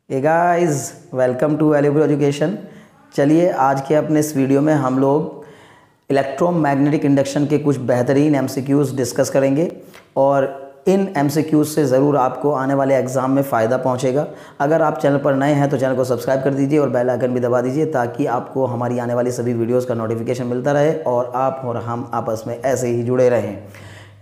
Hey guys, welcome to valuable education. चलिए आज के अपने इस वीडियो में हम लोग इलेक्ट्रोमैग्नेटिक इंडक्शन के कुछ बेहतरीन एमसीक्यूज़ डिस्कस करेंगे और इन एमसीक्यूज़ से ज़रूर आपको आने वाले एग्ज़ाम में फ़ायदा पहुंचेगा। अगर आप चैनल पर नए हैं तो चैनल को सब्सक्राइब कर दीजिए और बेल आइकन भी दबा दीजिए ताकि आपको हमारी आने वाली सभी वीडियोज़ का नोटिफिकेशन मिलता रहे और आप और हम आपस में ऐसे ही जुड़े रहें।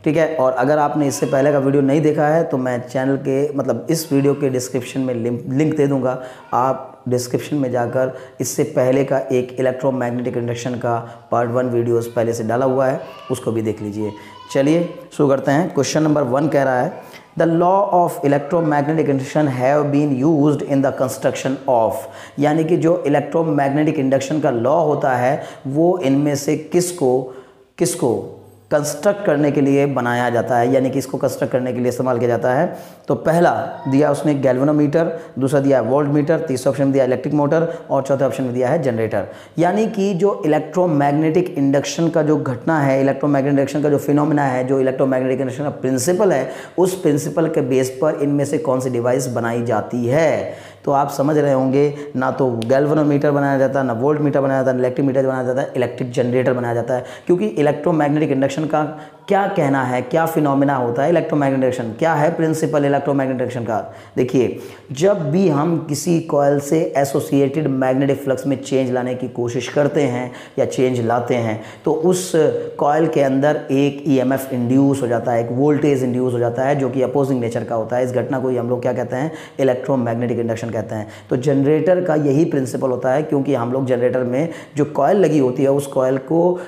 ठीक है। और अगर आपने इससे पहले का वीडियो नहीं देखा है तो मैं चैनल के इस वीडियो के डिस्क्रिप्शन में लिंक दे दूंगा। आप डिस्क्रिप्शन में जाकर इससे पहले का एक इलेक्ट्रोमैग्नेटिक इंडक्शन का पार्ट 1 वीडियोस पहले से डाला हुआ है, उसको भी देख लीजिए। चलिए शुरू करते हैं। क्वेश्चन नंबर 1 कह रहा है the law of electromagnetic induction have been used in the construction of, यानी कि जो इलेक्ट्रोमैग्नेटिक इंडक्शन का लॉ होता है वो इनमें से किसको कंस्ट्रक्ट करने के लिए बनाया जाता है, यानी कि इसको कंस्ट्रक्ट करने के लिए इस्तेमाल किया जाता है। तो पहला दिया उसने गैल्वेनोमीटर, दूसरा दिया है वोल्ट मीटर, तीसरा ऑप्शन में दिया इलेक्ट्रिक मोटर और चौथा ऑप्शन में दिया है जनरेटर। यानी कि जो इलेक्ट्रोमैग्नेटिक इंडक्शन का जो घटना है, इलेक्ट्रोमैग्नेटिक इंडक्शन का जो फिनोमेना है, जो इलेक्ट्रोमैग्नेटिक इंडक्शन का प्रिंसिपल है, उस प्रिंसिपल के बेस पर इनमें से कौन सी डिवाइस बनाई जाती है। तो आप समझ रहे होंगे, ना तो गैल्वेनोमीटर बनाया जाता है, ना वोल्ट मीटर बनाया जाता है, इलेक्ट्रिक मीटर बनाया जाता है, इलेक्ट्रिक जनरेटर बनाया जाता है। क्योंकि इलेक्ट्रोमैग्नेटिक इंडक्शन का क्या कहना है, क्या फिनोमेना होता है इलेक्ट्रोमैग्नेटिक इंडक्शन, क्या है प्रिंसिपल इलेक्ट्रोमैग्नेटिक इंडक्शन का। देखिए, जब भी हम किसी कॉइल से एसोसिएटेड मैग्नेटिक फ्लक्स में चेंज लाने की कोशिश करते हैं या चेंज लाते हैं तो उस कॉइल के अंदर एक ईएमएफ इंड्यूस हो जाता है, एक वोल्टेज इंड्यूस हो जाता है जो कि अपोजिंग नेचर का होता है। इस घटना को ही हम लोग क्या कहते हैं, इलेक्ट्रोमैग्नेटिक इंडक्शन कहते हैं। तो जनरेटर का यही प्रिंसिपल होता है, क्योंकि हम लोग जनरेटर में जो कॉइल लगी होती है उस कॉइल को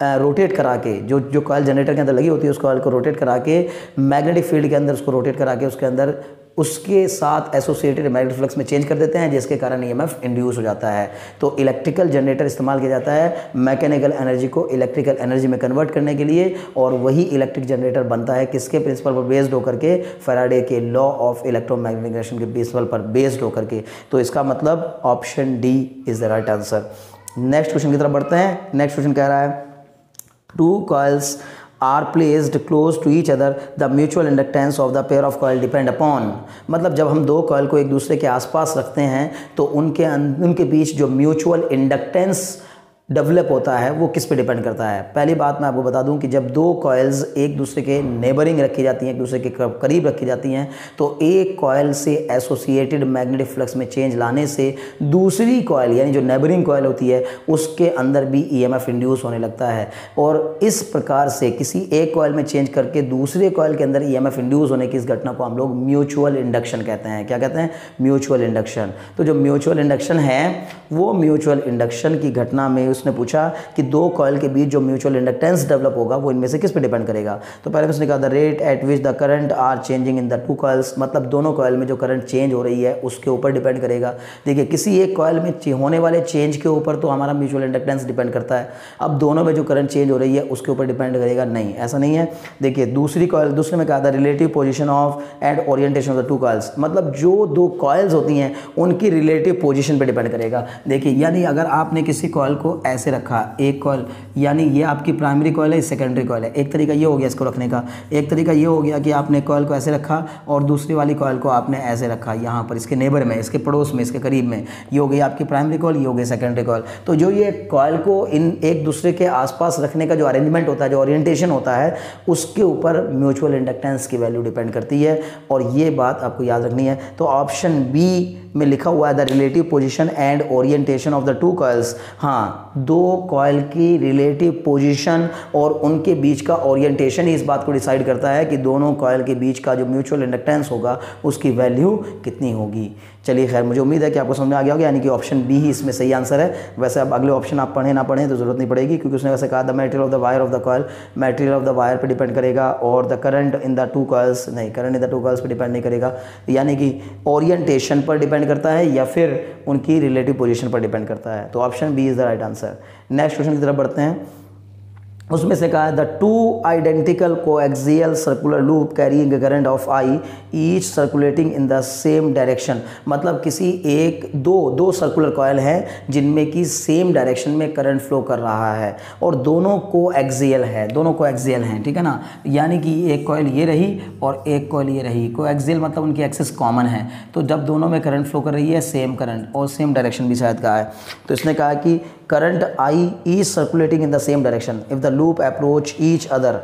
रोटेट करा के, जो कॉइल जनरेटर के अंदर लगी होती है उस कॉइल को रोटेट करा के मैग्नेटिक फील्ड के अंदर उसको रोटेट करा के उसके अंदर उसके साथ एसोसिएटेड मैग्नेटिक फ्लक्स में चेंज कर देते हैं, जिसके कारण ईएमएफ इंड्यूस हो जाता है। तो इलेक्ट्रिकल जनरेटर इस्तेमाल किया जाता है मैकेनिकल एनर्जी को इलेक्ट्रिकल एनर्जी में कन्वर्ट करने के लिए, और वही इलेक्ट्रिक जनरेटर बनता है किसके प्रिंसिपल पर बेस्ड होकर के, फैराडे के लॉ ऑफ इलेक्ट्रोमैग्नेटिक इंडक्शन के प्रिंसिपल पर बेस्ड होकर के। तो इसका मतलब option D is the right answer. Next question की तरफ बढ़ते हैं। नेक्स्ट क्वेश्चन कह रहा है two coils are placed close to each other, the mutual inductance of the pair of coil depend upon। मतलब जब हम दो कॉइल को एक दूसरे के आसपास रखते हैं तो उनके बीच जो म्यूचुअल इंडक्टेंस डेवलप होता है वो किस पे डिपेंड करता है। पहली बात मैं आपको बता दूं कि जब दो कॉइल्स एक दूसरे के नेबरिंग रखी जाती हैं, एक दूसरे के करीब रखी जाती हैं, तो एक कॉइल से एसोसिएटेड मैग्नेटिक फ्लक्स में चेंज लाने से दूसरी कॉइल यानी जो नेबरिंग कॉइल होती है उसके अंदर भी ईएमएफ इंड्यूस होने लगता है। और इस प्रकार से किसी एक कॉइल में चेंज करके दूसरे कॉइल के अंदर ईएमएफ इंड्यूस होने की इस घटना को हम लोग म्यूचुअल इंडक्शन कहते हैं। क्या कहते हैं? Mutual induction. तो जो म्यूचुअल इंडक्शन है वो म्यूचुअल इंडक्शन की घटना में उसने पूछा कि दो कॉइल के बीच जो म्यूचुअल इंडक्टेंस डेवलप होगा वो इनमें से किस पे डिपेंड करेगा। तो पहले उसने कहा the rate at which the current are changing in the two coils, मतलब दोनों कॉइल में जो करंट चेंज हो रही है उसके ऊपर डिपेंड करेगा। देखिए, किसी एक कॉइल में होने वाले चेंज के ऊपर तो हमारा म्यूचुअल इंडक्टेंस डिपेंड करता है। अब दोनों में जो करंट चेंज हो रही है उसके ऊपर डिपेंड करेगा, नहीं, ऐसा नहीं है। देखिए, दूसरे में कहा था relative position of and orientation of the two coils, मतलब जो दो कॉइल्स होती हैं उनकी रिलेटिव पोजीशन पे डिपेंड करेगा। देखिए, यानी अगर आपने किसी कॉइल को ऐसे रखा, एक कॉइल यानी ये आपकी प्राइमरी कॉइल है, सेकेंडरी कॉइल है, एक तरीका ये हो गया इसको रखने का। एक तरीका ये हो गया कि आपने कॉइल को ऐसे रखा और दूसरी वाली कॉइल को आपने ऐसे रखा यहाँ पर इसके नेबर में, इसके पड़ोस में, इसके करीब में। ये हो गई आपकी प्राइमरी कॉइल, ये हो गई सेकेंडरी कॉइल। तो जो ये कॉइल को इन एक दूसरे के आसपास रखने का जो अरेंजमेंट होता है, जो ओरिएंटेशन होता है, उसके ऊपर म्यूचुअल इंडक्टेंस की वैल्यू डिपेंड करती है, और ये बात आपको याद रखनी है। तो ऑप्शन बी में लिखा हुआ है the relative position and orientation of the two coils. हाँ, दो कॉइल की रिलेटिव पोजीशन और उनके बीच का ओरिएंटेशन ही इस बात को डिसाइड करता है कि दोनों कॉइल के बीच का जो म्यूचुअल इंडक्टेंस होगा उसकी वैल्यू कितनी होगी। चलिए, खैर, मुझे उम्मीद है कि आपको समझ में आ गया होगा, यानी कि ऑप्शन बी ही इसमें सही आंसर है। वैसे अब अगले ऑप्शन आप पढ़ें ना पढ़ें तो ज़रूरत नहीं पड़ेगी, क्योंकि उसने वैसे कहा the material of the wire of the coil, material of the wire पे डिपेंड करेगा, और the current in the two coils, नहीं, current in the two coils पे डिपेंड नहीं करेगा, यानी कि ओरिएंटेशन पर डिपेंड करता है या फिर उनकी रिलेटिव पोजीशन पर डिपेंड करता है। तो option b is the right answer. Next question की तरफ बढ़ते हैं। उसमें से कहा है the two identical coaxial circular loop carrying a current of I each circulating in the same direction. मतलब किसी दो सर्कुलर कॉयल हैं जिनमें कि सेम डायरेक्शन में करंट फ्लो कर रहा है और दोनों कोएक्सियल हैं, ठीक है ना। यानी कि एक कॉयल ये रही और एक कॉयल ये रही। कोएक्सियल मतलब उनकी एक्सिस कॉमन है, तो जब दोनों में करंट फ्लो कर रही है सेम करंट और सेम डायरेक्शन भी शायद कहा है, तो इसने कहा कि current I is circulating in the same direction if the loop approach each other.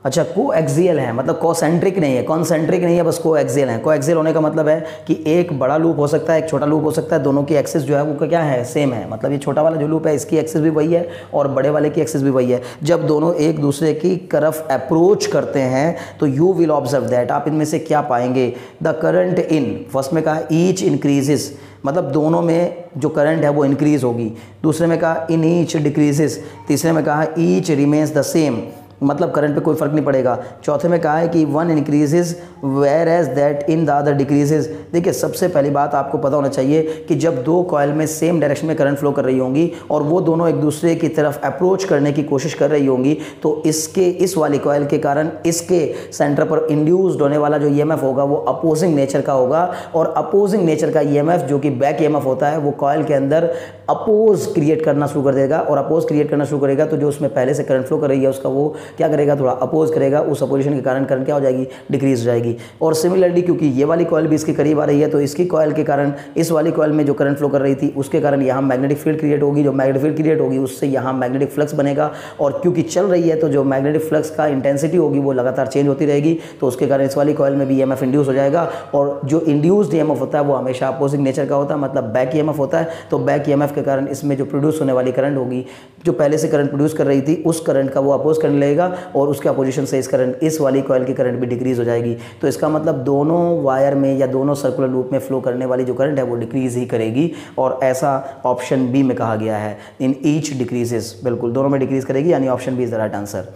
अच्छा, कोएक्सियल है मतलब कॉन्सेंट्रिक नहीं है, बस कोएक्सियल है। कोएक्सियल होने का मतलब है कि एक बड़ा लूप हो सकता है, एक छोटा लूप हो सकता है, दोनों की एक्सिस जो है वो क्या है, सेम है। मतलब ये छोटा वाला जो लूप है इसकी एक्सिस भी वही है और बड़े वाले की एक्सिस भी वही है। जब दोनों एक दूसरे की तरफ अप्रोच करते हैं तो यू विल ऑब्जर्व दैट, आप इनमें से क्या पाएंगे, द करंट इन, फर्स्ट में कहा ईच इंक्रीजेस, मतलब दोनों में जो करंट है वो इंक्रीज होगी। दूसरे में कहा इन ईच डिक्रीजेस, तीसरे में कहा ईच रिमेन्स द सेम, मतलब करंट पे कोई फर्क नहीं पड़ेगा। चौथे में कहा है कि one increases whereas that in the other decreases. देखिए, सबसे पहली बात आपको पता होना चाहिए कि जब दो कॉयल में सेम डायरेक्शन में करंट फ्लो कर रही होंगी और वो दोनों एक दूसरे की तरफ अप्रोच करने की कोशिश कर रही होंगी, तो इस वाली कॉयल के कारण इसके सेंटर पर इंड्यूस्ड होने वाला जो ईएमएफ होगा वो अपोजिंग नेचर का होगा। और अपोजिंग नेचर का ईएमएफ जो कि बैक ईएमएफ होता है वो कॉयल के अंदर अपोज क्रिएट करना शुरू कर देगा, और अपोज क्रिएट करना शुरू करेगा तो जो उसमें पहले से करंट फ्लो कर रही है उसका वो क्या करेगा, थोड़ा अपोज करेगा। उस अपोजिशन के कारण करंट क्या हो जाएगी, डिक्रीज हो जाएगी। और सिमिलरली क्योंकि ये वाली कॉयल भी इसके करीब आ रही है तो इसकी कॉयल के कारण इस वाली कॉयल में जो करंट फ्लो कर रही थी उसके कारण यहाँ मैग्नेटिक फील्ड क्रिएट होगी। जो मैग्नेटिक फील्ड क्रिएट होगी उससे यहाँ मैग्नेटिक फ्लक्स बनेगा, और क्योंकि चल रही है तो जो मैग्नेटिक फ्लक्स का इंटेंसिटी होगी वो लगातार चेंज होती रहेगी, तो उसके कारण इस वाली कॉयल में भी ईएमएफ इंड्यूस हो जाएगा। और जो इंड्यूस्ड ईएमएफ होता है वो हमेशा अपोजिंग नेचर का होता है, मतलब बैक ईएमएफ होता है। तो बैक ईएमएफ के कारण इसमें जो प्रोड्यूस होने वाली करंट होगी, जो पहले से करंट प्रोड्यूस कर रही थी उस करंट का वो अपोज करने लगेगा, और उसके अपोजिशन से इस वाली कॉयल की करंट भी डिक्रीज हो जाएगी। तो इसका मतलब दोनों वायर में या दोनों सर्कुलर लूप में फ्लो करने वाली जो करंट है वो डिक्रीज ही करेगी, और ऐसा ऑप्शन बी में कहा गया है, इन ईच डिक्रीजेस, बिल्कुल दोनों में डिक्रीज करेगी, यानी option B is the right answer.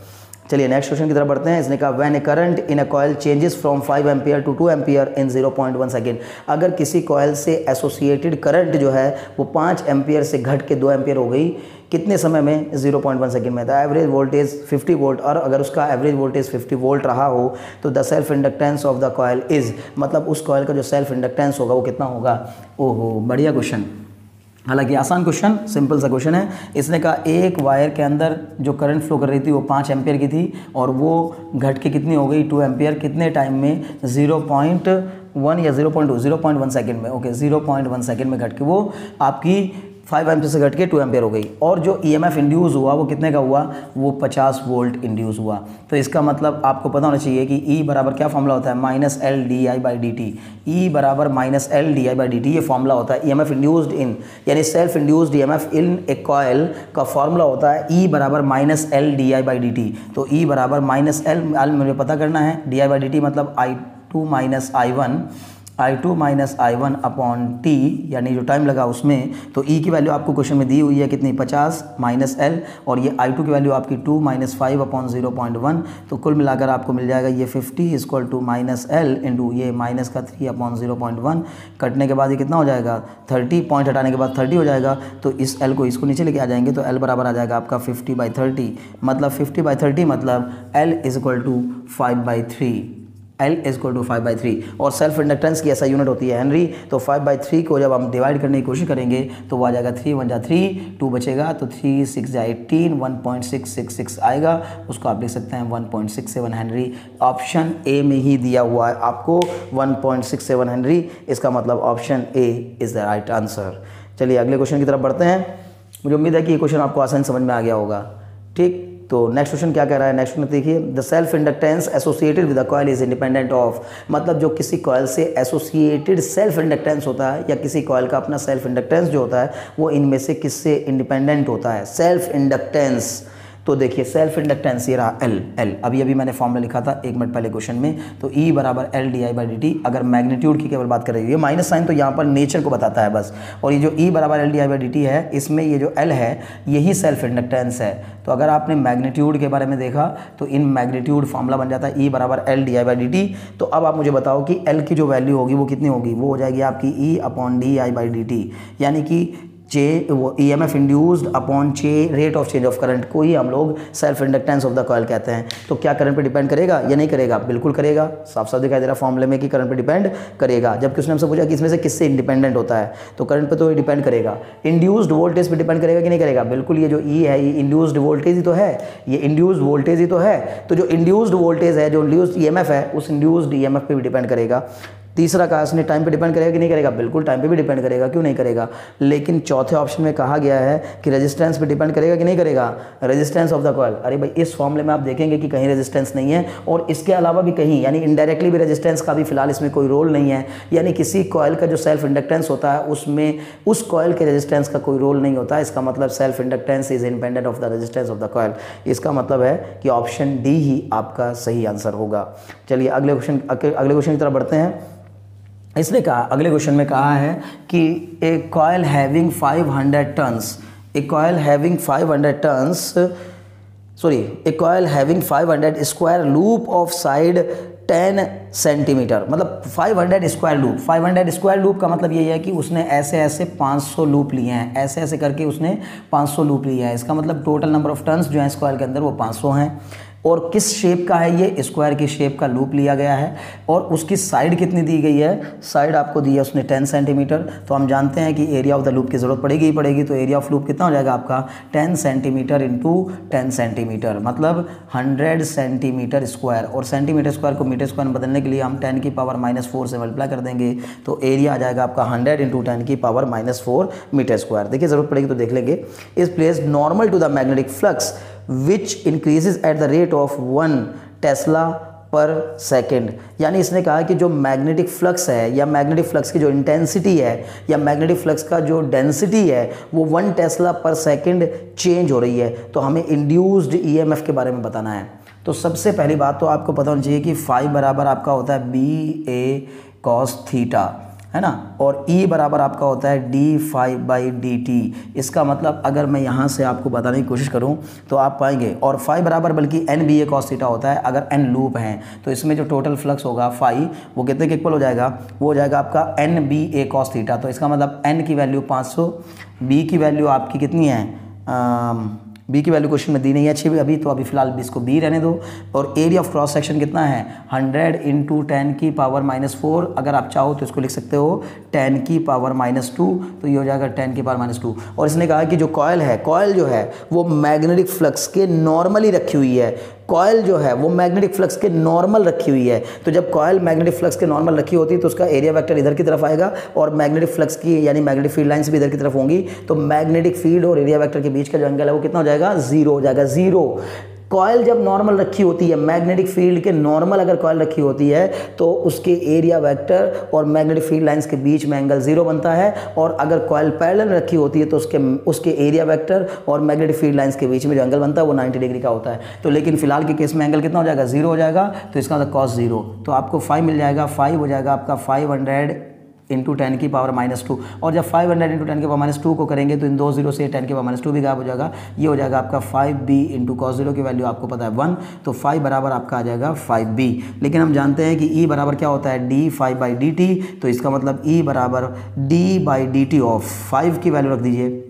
चलिए नेक्स्ट क्वेश्चन की तरफ बढ़ते हैं। इसने कहा when a current in a coil changes from 5 ampere to 2 ampere in 0.1 second. अगर किसी कॉयल से एसोसिएटेड करंट जो है वो 5 एम्पियर से घट के 2 एम्पियर हो गई, कितने समय में, 0.1 सेकेंड में। था एवरेज वोल्टेज 50 वोल्ट, और अगर उसका एवरेज वोल्टेज 50 वोल्ट रहा हो तो the self inductance of the coil is, मतलब उस कॉयल का जो सेल्फ इंडक्टेंस होगा वो कितना होगा। ओहो, बढ़िया क्वेश्चन, हालांकि आसान क्वेश्चन, सिंपल सा क्वेश्चन है। इसने कहा एक वायर के अंदर जो करंट फ्लो कर रही थी वो 5 एम्पियर की थी और वो घट के कितनी हो गई, 2 एम्पियर, कितने टाइम में, 0.1 या 0.1 सेकेंड में। ओके, 0.1 सेकेंड में घट के वो आपकी 5 एम्पियर से घट के 2 एम्पियर हो गई। और जो ईएमएफ इंड्यूस हुआ वो कितने का हुआ, वो 50 वोल्ट इंड्यूस हुआ। तो इसका मतलब आपको पता होना चाहिए कि E बराबर क्या फॉर्मूला होता है, -LdI/dt। E बराबर -LdI/dt ये फॉर्मूला होता है ईएमएफ इंड्यूस्ड इन, यानी self induced EMF in A coil का फॉर्मूला होता है E बराबर -LdI/dt। तो E बराबर -L मुझे पता करना है, dI/dt मतलब I2 minus I1 upon T, यानी जो टाइम लगा उसमें। तो E की वैल्यू आपको क्वेश्चन में दी हुई है कितनी, 50 माइनस L, और ये I2 की वैल्यू आपकी 2 - 5 अपॉन 0.1। तो कुल मिलाकर आपको मिल जाएगा ये 50 इक्वल टू -L इंटू ये माइनस का 3 अपॉन 0.1, कटने के बाद ये कितना हो जाएगा, 30, पॉइंट हटाने के बाद 30 हो जाएगा। तो इस L को इसको नीचे लेके आ जाएंगे तो L बराबर आ जाएगा आपका 50/30, मतलब 50/30 मतलब L is equal to 5/3, L is equal to 5/3। और सेल्फ इंडक्टेंस की ऐसा यूनिट होती है हेनरी। तो 5/3 को जब हम डिवाइड करने की कोशिश करेंगे तो वो आ जाएगा 3 × 1 = 3, 2 बचेगा तो 3 × 6 = 18, 1.666 आएगा, उसको आप लिख सकते हैं 1.67 हेनरी। ऑप्शन ए में ही दिया हुआ है आपको 1.67 हेनरी, इसका मतलब option A is the right answer. चलिए अगले क्वेश्चन की तरफ बढ़ते हैं। मुझे उम्मीद है कि ये क्वेश्चन आपको आसानी समझ में आ गया होगा, ठीक। तो नेक्स्ट क्वेश्चन क्या कह रहा है, नेक्स्ट क्वेश्चन देखिए, the self inductance associated with the coil is independent of, मतलब जो किसी कॉइल से एसोसिएटेड सेल्फ इंडक्टेंस होता है या किसी कॉइल का अपना सेल्फ इंडक्टेंस जो होता है वो इनमें से किससे इंडिपेंडेंट होता है, सेल्फ इंडक्टेंस। तो देखिए सेल्फ इंडक्टेंस ये रहा L, अभी मैंने फॉर्मूला लिखा था 1 मिनट पहले क्वेश्चन में। तो E बराबर LdI/dt, अगर मैग्नीट्यूड की केवल बात कर रही है, ये माइनस साइन तो यहाँ पर नेचर को बताता है बस, और ये जो E बराबर LdI/dt है इसमें ये जो L है यही सेल्फ इंडक्टेंस है। तो अगर आपने मैग्नीट्यूड के बारे में देखा तो इन मैग्नीट्यूड फॉर्मूला बन जाता है E बराबर LdI/dt। तो अब आप मुझे बताओ कि L की जो वैल्यू होगी वो कितनी होगी, वो हो जाएगी आपकी E/dI/dt, यानी कि वो EMF induced upon rate of change of current को ही हम लोग self inductance of the coil कहते हैं। तो क्या करंट पे डिपेंड करेगा या नहीं करेगा? बिल्कुल करेगा, साफ साफ दिखाई दे रहा फॉर्मूले में कि करंट पे डिपेंड करेगा। जबकि उसने हमसे पूछा कि इसमें से किससे इंडिपेंडेंट होता है, तो करंट पे तो डिपेंड करेगा। इंड्यूस्ड वोल्टेज पे डिपेंड करेगा कि नहीं करेगा? बिल्कुल, ये जो E है ये इंड्यूस्ड वोल्टेज ही तो है, ये इंड्यूस्ड वोल्टेज ही तो है। तो जो इंड्यूस्ड वोल्टेज है, जो इंड्यूस्ड EMF है, उस इंड्यूस्ड EMF पे भी डिपेंड करेगा। तीसरा कहा इसने टाइम पे डिपेंड करेगा कि नहीं करेगा? बिल्कुल टाइम पे भी डिपेंड करेगा, क्यों नहीं करेगा। लेकिन चौथे ऑप्शन में कहा गया है कि रेजिस्टेंस पे डिपेंड करेगा कि नहीं करेगा? Resistance of the coil. अरे भाई, इस फॉर्मूले में आप देखेंगे कि कहीं रेजिस्टेंस नहीं है, और इसके अलावा भी कहीं, यानी इनडायरेक्टली भी रेजिस्टेंस का भी फिलहाल इसमें कोई रोल नहीं है। यानी किसी कॉइल का जो सेल्फ इंडक्टेंस होता है उसमें उस कॉइल के रेजिस्टेंस का कोई रोल नहीं होता है। इसका मतलब self inductance is independent of the resistance of the coil. इसका मतलब है कि ऑप्शन डी ही आपका सही आंसर होगा। चलिए अगले क्वेश्चन की तरफ बढ़ते हैं। इसने कहा, अगले क्वेश्चन में कहा है कि a coil having 500 turns, a coil having 500 turns, sorry, a coil having 500 square loop of side 10 centimetre, मतलब 500 स्क्वायर लूप। 500 स्क्वायर लूप का मतलब ये है कि उसने ऐसे ऐसे 500 लूप लिए हैं, ऐसे ऐसे करके उसने 500 लूप लिए हैं। इसका मतलब टोटल नंबर ऑफ टर्न्स जो है इस कॉइल के अंदर वो 500 हैं। और किस शेप का है ये? स्क्वायर की शेप का लूप लिया गया है। और उसकी साइड कितनी दी गई है? साइड आपको दी है उसने 10 सेंटीमीटर। तो हम जानते हैं कि एरिया ऑफ द लूप की ज़रूरत पड़ेगी ही पड़ेगी। तो एरिया ऑफ लूप कितना हो जाएगा आपका? 10 सेंटीमीटर इंटू 10 सेंटीमीटर, मतलब 100 सेंटीमीटर स्क्वायर। और सेंटीमीटर स्क्वायर को मीटर स्क्वायर में बदलने के लिए हम 10 की पावर -4 से मल्टीप्लाई कर देंगे। तो एरिया आ जाएगा आपका 100 इंटू 10 की पावर -4 मीटर स्क्वायर। देखिए ज़रूरत पड़ेगी तो देख लेंगे। Is placed normal to the magnetic flux which increases at the rate of 1 tesla per second. यानी इसने कहा कि जो मैग्नेटिक फ्लक्स है या मैग्नेटिक फ्लक्स की जो इंटेंसिटी है या मैग्नेटिक फ्लक्स का जो डेंसिटी है वो 1 टेस्ला पर सेकेंड चेंज हो रही है। तो हमें इंड्यूस्ड EMF के बारे में बताना है। तो सबसे पहली बात तो आपको पता होनी चाहिए कि फाई बराबर आपका होता है BA cos थीटा, है ना, और E बराबर आपका होता है d∅/dt। इसका मतलब अगर मैं यहाँ से आपको बताने की कोशिश करूँ तो आप पाएंगे, और फाई बराबर बल्कि NBA cos थीटा होता है अगर n लूप हैं। तो इसमें जो टोटल फ्लक्स होगा फाई वो कितने के इक्वल हो जाएगा? वो हो जाएगा आपका NBA cos थीटा। तो इसका मतलब n की वैल्यू 500, B की वैल्यू आपकी कितनी है? B की वैल्यू क्वेश्चन में दी नहीं है अच्छी अभी, तो अभी फिलहाल इसको B रहने दो। और एरिया ऑफ क्रॉस सेक्शन कितना है? 100 इंटू 10 की पावर -4। अगर आप चाहो तो इसको लिख सकते हो 10 की पावर -2, तो ये हो जाएगा 10 की पावर -2। और इसने कहा कि जो कॉइल है, कॉइल जो है वो मैग्नेटिक फ्लक्स के नॉर्मली रखी हुई है। कॉइल जो है वो मैग्नेटिक फ्लक्स के नॉर्मल रखी हुई है। तो जब कॉइल मैग्नेटिक फ्लक्स के नॉर्मल रखी होती है तो उसका एरिया वेक्टर इधर की तरफ आएगा, और मैग्नेटिक फ्लक्स की यानी मैग्नेटिक फील्ड लाइंस भी इधर की तरफ होंगी। तो मैग्नेटिक फील्ड और एरिया वेक्टर के बीच का जो एंगल है वो कितना हो जाएगा? 0 हो जाएगा, 0। कॉइल जब नॉर्मल रखी होती है, मैग्नेटिक फील्ड के नॉर्मल अगर कॉइल रखी होती है तो उसके एरिया वेक्टर और मैग्नेटिक फील्ड लाइंस के बीच में एंगल 0 बनता है। और अगर कॉइल पैरेलल रखी होती है तो उसके एरिया वेक्टर और मैग्नेटिक फील्ड लाइंस के बीच में जो एंगल बनता है वो 90 डिग्री का होता है। तो लेकिन फिलहाल के केस में एंगल कितना हो जाएगा? 0 हो जाएगा। तो इसका मतलब cos 0। तो आपको 5 मिल जाएगा। 5 हो जाएगा आपका 500 इंटू 10 की पावर -2। और जब 500 इंटू 10 की पावर -2 को करेंगे तो इन 2 0 से 10 की पावर -2 भी गायब हो जाएगा। ये हो जाएगा आपका 5B इंटू cos 0 की वैल्यू आपको पता है 1। तो 5 बराबर आपका आ जाएगा 5B। लेकिन हम जानते हैं कि E बराबर क्या होता है? d∅/dt। तो इसका मतलब E बराबर d/dt ऑफ 5 की वैल्यू रख दीजिए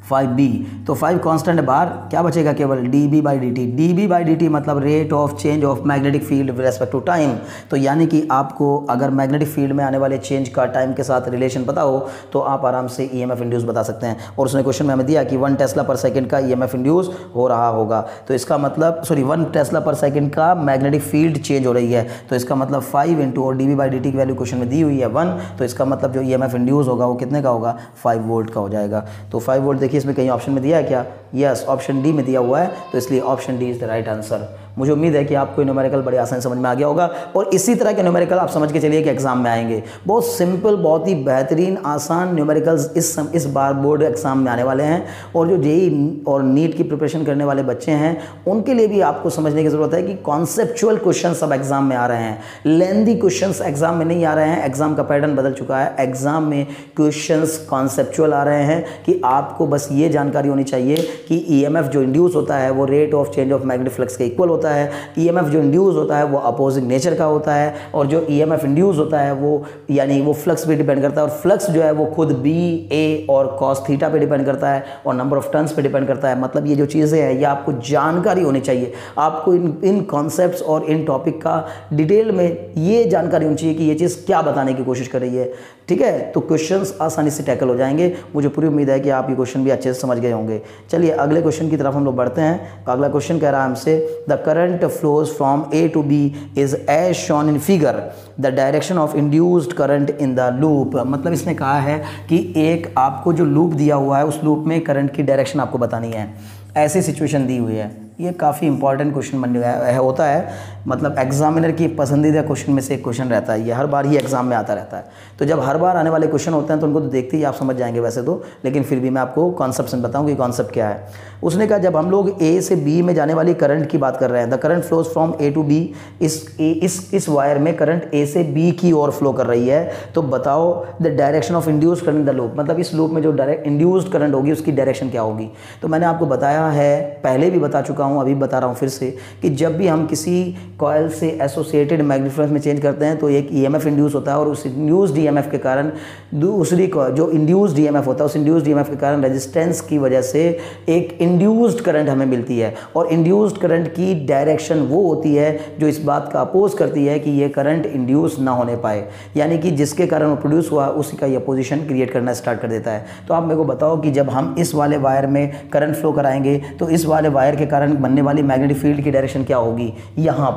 5B। तो 5 कांस्टेंट बार क्या बचेगा? केवल dB/dt। dB/dt मतलब rate of change of magnetic field with respect to time. तो यानी कि आपको अगर मैग्नेटिक फील्ड में आने वाले चेंज का टाइम के साथ रिलेशन पता हो तो आप आराम से EMF इंड्यूस बता सकते हैं। और उसने क्वेश्चन में हमें दिया कि 1 टेस्ला पर सेकंड का EMF इंड्यूस हो रहा होगा। तो इसका मतलब 1 टेस्ला पर सेकंड का मैग्नेटिक फील्ड चेंज हो रही है। तो इसका मतलब 5 इंटू और dB/dt की वैल्यू क्वेश्चन में दी हुई है 1। तो इसका मतलब जो EMF इंड्यूस होगा वो कितने का होगा? 5 वोल्ट का हो जाएगा। तो 5 वोल्ट देखिए इसमें कहीं ऑप्शन में दिया है क्या? यस, ऑप्शन डी में दिया हुआ है। तो इसलिए option D is the right answer. मुझे उम्मीद है कि आपको न्यूमेरिकल बड़े आसानी समझ में आ गया होगा। और इसी तरह के न्यूमेरिकल आप समझ के चलिए कि एग्जाम में आएंगे। बहुत सिंपल, बहुत ही बेहतरीन आसान न्यूमेरिकल्स इस बार बोर्ड एग्जाम में आने वाले हैं। और जो जेईई और नीट की प्रिपरेशन करने वाले बच्चे हैं उनके लिए भी आपको समझने की ज़रूरत है कि कॉन्सेप्चुअल क्वेश्चन सब एग्जाम में आ रहे हैं। लेंदी क्वेश्चन एग्जाम में नहीं आ रहे हैं। एग्जाम का पैटर्न बदल चुका है। एग्जाम में क्वेश्चन कॉन्सेप्चुअल आ रहे हैं कि आपको बस ये जानकारी होनी चाहिए कि EMF जो इंड्यूस होता है वो rate of change of magnetic flux के इक्वल होता होता है, ईएमएफ जो इंड्यूस होता है वो अपोजिंग नेचर का होता है, और जो ईएमएफ इंड्यूस होता है वो यानी वो फ्लक्स पे डिपेंड करता है, और फ्लक्स जो है वो खुद बी ए और कॉस थीटा पे डिपेंड करता है, और नंबर ऑफ टर्न्स पे डिपेंड करता है। मतलब ये जो चीज़ें हैं ये आपको जानकारी होनी चाहिए, आपको इन कॉन्सेप्ट्स और इन टॉपिक का डिटेल में ये जानकारी होनी चाहिए कि ये चीज़ क्या बताने की कोशिश कर रही है। ठीक है, तो क्वेश्चंस आसानी से टैकल हो जाएंगे। मुझे पूरी उम्मीद है कि आप ये क्वेश्चन भी अच्छे से समझ गए होंगे। चलिए अगले क्वेश्चन की तरफ हम लोग बढ़ते हैं। अगला क्वेश्चन कह रहा है हमसे, the current flows from A to B is as shown in figure, the direction of induced current in the loop. मतलब इसने कहा है कि एक आपको जो लूप दिया हुआ है उस लूप में करंट की डायरेक्शन आपको बतानी है, ऐसी सिचुएशन दी हुई है। ये काफ़ी इंपॉर्टेंट क्वेश्चन बन गया है, होता है, मतलब एग्जामिनर की पसंदीदा क्वेश्चन में से एक क्वेश्चन रहता है, ये हर बार ही एग्जाम में आता रहता है। तो जब हर बार आने वाले क्वेश्चन होते हैं तो उनको तो देखते ही आप समझ जाएंगे वैसे तो, लेकिन फिर भी मैं आपको कॉन्सेप्ट बताऊँ कि कॉन्सेप्ट क्या है। उसने कहा जब हम लोग ए से बी में जाने वाली करंट की बात कर रहे हैं, the current flows from A to B, इस वायर में करंट ए से बी की ओर फ्लो कर रही है, तो बताओ the direction of induced current in the loop. मतलब इस लूप में जो डायरेक्ट इंड्यूस्ड करंट होगी उसकी डायरेक्शन क्या होगी। तो मैंने आपको बताया है, पहले भी बता चुका हूँ, अभी बता रहा हूँ फिर से, कि जब भी हम किसी कॉइल से एसोसिएटेड मैग्नेटिक फ्लक्स में चेंज करते हैं तो एक ईएमएफ इंड्यूस होता है, और उस इंड्यूस्ड ईएमएफ के कारण दूसरी जो इंड्यूस्ड ईएमएफ होता है उस इंड्यूस्ड ईएमएफ के कारण रेजिस्टेंस की वजह से एक इंड्यूस्ड करंट हमें मिलती है, और इंड्यूस्ड करंट की डायरेक्शन वो होती है जो इस बात का अपोज करती है कि ये करंट इंड्यूस ना होने पाए, यानी कि जिसके कारण वो प्रोड्यूस हुआ उसी का ये अपोजिशन क्रिएट करना स्टार्ट कर देता है। तो आप मेरे को बताओ कि जब हम इस वाले वायर में करंट फ्लो कराएंगे तो इस वाले वायर के कारण बनने वाली मैग्नेटिक फील्ड की डायरेक्शन क्या होगी। यहाँ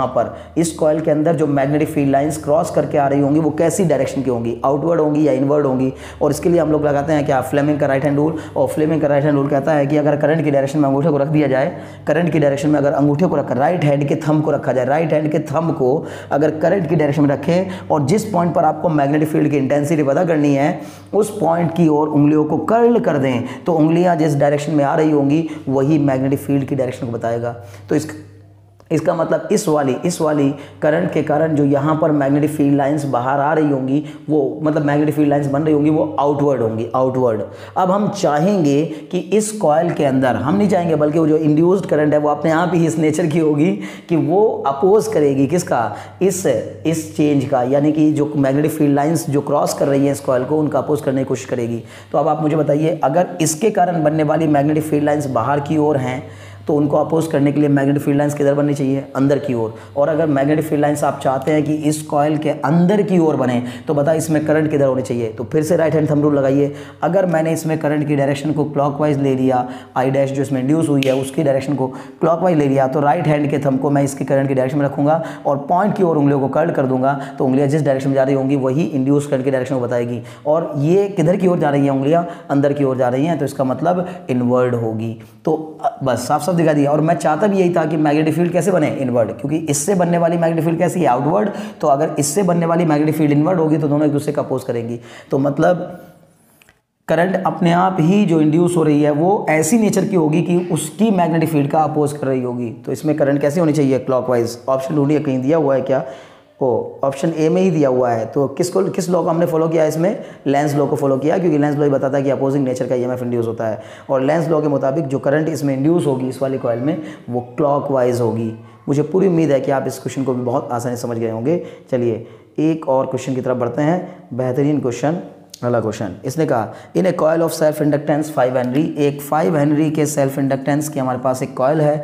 पर इस कॉइल के अंदर जो मैग्नेटिक फील्ड लाइंस क्रॉस करके आ रही होंगी वो कैसी डायरेक्शन की होंगी, आउटवर्ड होंगी या इनवर्ड होंगी। और इसके लिए हम लोग लगाते हैं क्या, फ्लेमिंग का राइट हैंड रूल। और फ्लेमिंग का राइट हैंड रूल कहता है कि अगर करंट की डायरेक्शन में अंगूठे को रख दिया जाए, करंट की डायरेक्शन में अगर अंगूठे को रखा, राइट हैंड के थंब को रखा जाए, राइट हैंड के थंब को अगर करंट की डायरेक्शन में रखें और जिस पॉइंट पर आपको मैग्नेटिक फील्ड की इंटेंसिटी पता करनी है उस पॉइंट की ओर उंगलियों को कर्ल कर दें, तो उंगलियां जिस डायरेक्शन में आ रही होंगी वही मैग्नेटिक फील्ड की डायरेक्शन को बताएगा। तो इसका मतलब इस वाली करंट के कारण जो यहाँ पर मैग्नेटिक फील्ड लाइंस बाहर आ रही होंगी, वो मतलब मैग्नेटिक फील्ड लाइंस बन रही होंगी, वो आउटवर्ड होंगी, आउटवर्ड। अब हम चाहेंगे कि इस कॉइल के अंदर, हम नहीं चाहेंगे बल्कि वो जो इंड्यूस्ड करंट है वो अपने आप ही इस नेचर की होगी कि वो अपोज करेगी किसका, इस चेंज का, यानी कि जो मैग्नेटिक फील्ड लाइंस जो क्रॉस कर रही है इस कॉइल को उनका अपोज करने की कोशिश करेगी। तो अब आप मुझे बताइए, अगर इसके कारण बनने वाली मैग्नेटिक फील्ड लाइंस बाहर की ओर हैं तो उनको अपोज करने के लिए मैग्नेटिक फील्ड लाइंस किधर बननी चाहिए, अंदर की ओर। और अगर मैग्नेटिक फील्ड लाइंस आप चाहते हैं कि इस कॉइल के अंदर की ओर बने तो बता इसमें करंट किधर होनी चाहिए। तो फिर से राइट हैंड थंब रूल लगाइए। अगर मैंने इसमें करंट की डायरेक्शन को क्लॉकवाइज ले लिया, आई डैश जो इसमें इंड्यूस हुई है उसकी डायरेक्शन को क्लॉकवाइज ले लिया, तो राइट हैंड के थंब को मैं इसकी करंट की डायरेक्शन में रखूंगा और पॉइंट की ओर उंगलियों को कर्ल कर दूंगा, तो उंगलियां जिस डायरेक्शन में जा रही होंगी वही इंड्यूस करंट की डायरेक्शन को बताएगी। और ये किधर की ओर जा रही है, उंगलियां अंदर की ओर जा रही हैं, तो इसका मतलब इनवर्ड होगी। तो बस साफ साफ दिखा दिया। और मैं चाहता भी यही था कि मैग्नेटिक फील्ड कैसे बने, इनवर्ड, क्योंकि इससे बनने वाली मैग्नेटिक फील्ड कैसी है, आउटवर्ड। तो अगर इससे बनने वाली मैग्नेटिक फील्ड इनवर्ड होगी तो दोनों एक दूसरे का अपोज करेंगी। तो मतलब करंट अपने आप ही जो इंड्यूस हो रही है वो ऐसी नेचर की होगी कि उसकी मैग्नेटिक फील्ड का अपोज कर रही होगी। तो इसमें करंट कैसी होनी चाहिए, क्लॉकवाइज। ऑप्शन ढूंढिए, कहीं दिया हुआ है क्या, ऑप्शन ए में ही दिया हुआ है। तो किस लॉ को हमने फॉलो किया, इसमें लेंस लॉ को फॉलो किया, क्योंकि लेंस लॉ ही बताता है कि अपोजिंग नेचर का ईएमएफ इंड्यूस होता है। और लेंस लॉ के मुताबिक जो करंट इसमें इंड्यूस होगी इस वाली कॉइल में वो क्लॉकवाइज होगी। मुझे पूरी उम्मीद है कि आप इस क्वेश्चन को भी बहुत आसानी से समझ गए होंगे। चलिए एक और क्वेश्चन की तरफ बढ़ते हैं, बेहतरीन क्वेश्चन। अगला क्वेश्चन इसने कहा, in a coil of self inductance 5 henry, एक 5 हेनरी के सेल्फ इंडक्टेंस की हमारे पास एक कॉइल है,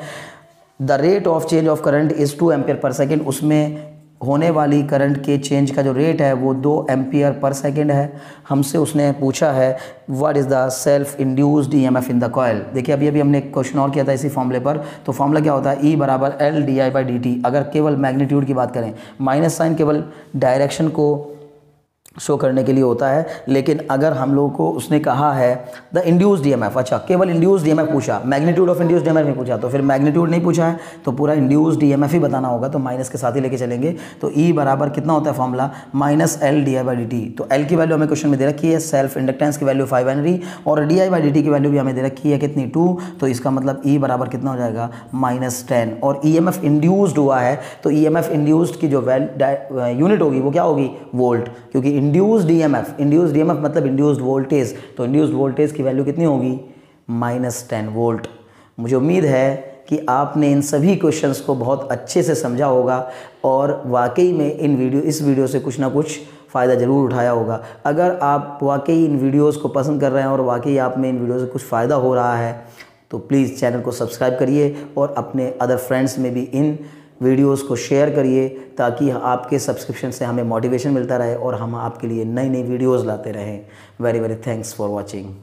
the rate of change of current is 2 ampere per second. उसमें होने वाली करंट के चेंज का जो रेट है वो 2 एम्पियर पर सेकेंड है। हमसे उसने पूछा है what is the self induced EMF in the coil. देखिए अभी हमने एक क्वेश्चन और किया था इसी फॉर्मूले पर। तो फॉर्मूला क्या होता है, E बराबर L di/dt। अगर केवल मैग्नीट्यूड की बात करें, माइनस साइन केवल डायरेक्शन को शो करने के लिए होता है, लेकिन अगर हम लोगों को उसने कहा है द इंड्यूस्ड ईएमएफ, अच्छा केवल इंड्यूस्ड ईएमएफ पूछा, मैग्नीट्यूड ऑफ इंड्यूस्ड ईएमएफ नहीं पूछा, तो फिर मैग्नीट्यूड नहीं पूछा है तो पूरा इंड्यूस्ड ईएमएफ ही बताना होगा, तो माइनस के साथ ही लेके चलेंगे। तो E बराबर कितना होता है फॉर्मूला, माइनस L di/dt। तो L की वैल्यू हमें क्वेश्चन में दे रखी है, सेल्फ इंडक्टेंस की वैल्यू 5 हेनरी, और di/dt की वैल्यू भी हमें दे रखी है कितनी, 2। तो इसका मतलब E बराबर कितना हो जाएगा, -10। और ईएमएफ इंड्यूस्ड हुआ है तो ईएमएफ इंड्यूस्ड की जो यूनिट होगी वो क्या होगी, वोल्ट, क्योंकि इंड्यूस्ड ईएमएफ मतलब इंड्यूस्ड वोल्टेज, तो इंड्यूस्ड वोल्टेज की वैल्यू कितनी होगी, -10 वोल्ट। मुझे उम्मीद है कि आपने इन सभी क्वेश्चंस को बहुत अच्छे से समझा होगा और वाकई में इस वीडियो से कुछ ना कुछ फ़ायदा ज़रूर उठाया होगा। अगर आप वाकई इन वीडियोस को पसंद कर रहे हैं और वाकई आप में इन वीडियो से कुछ फ़ायदा हो रहा है तो प्लीज़ चैनल को सब्सक्राइब करिए और अपने अदर फ्रेंड्स में भी इन वीडियोस को शेयर करिए, ताकि आपके सब्सक्रिप्शन से हमें मोटिवेशन मिलता रहे और हम आपके लिए नई नई वीडियोस लाते रहें। Very very thanks for watching.